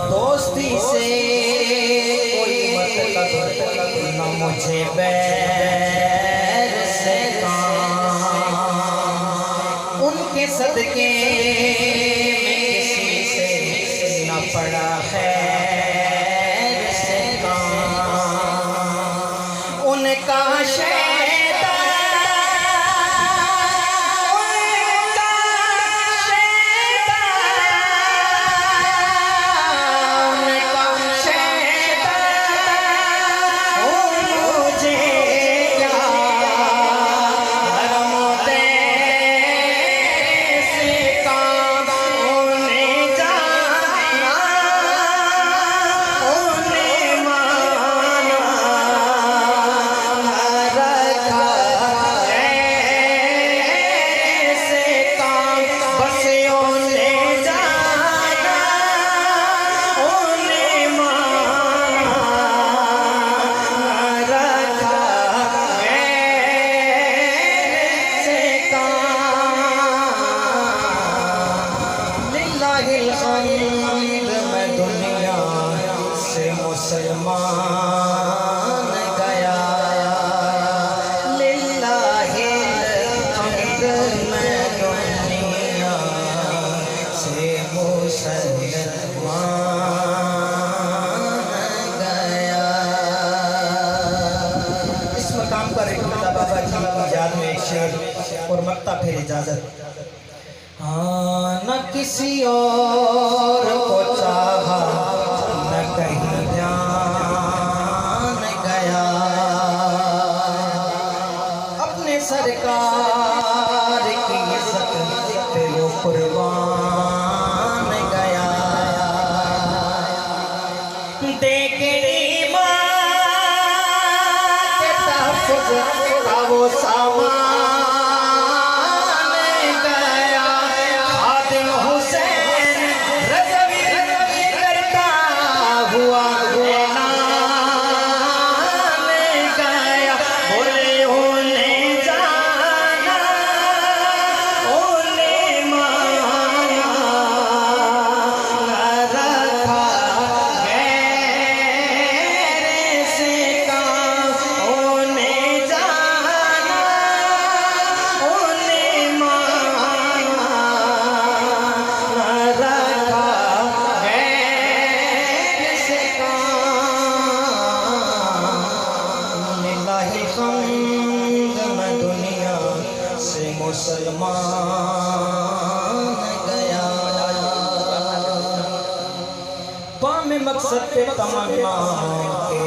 दोस्ती से कोई मतलब न मुझे बैर से काम, उनके सदके में किसी से न पड़ा खैर से काम। उनका मैं दुनिया से मुसलमान गया, लिल्लाहिल हम्द मैं दुनिया से मुसलमान गया। इस मकाम पर एक बाबा जी की याद में एक शेर और मक्ता फिर इजाजत। हाँ, न किसी और को चाहा न कहीं ध्यान गया, अपने सरकार की इज्जत पे वो कुर्बान गया। देखे ईमान के तहफ़्फ़ुज़ का वो सामान मुसलमान गया। पाम मकसद पे तमन्ना के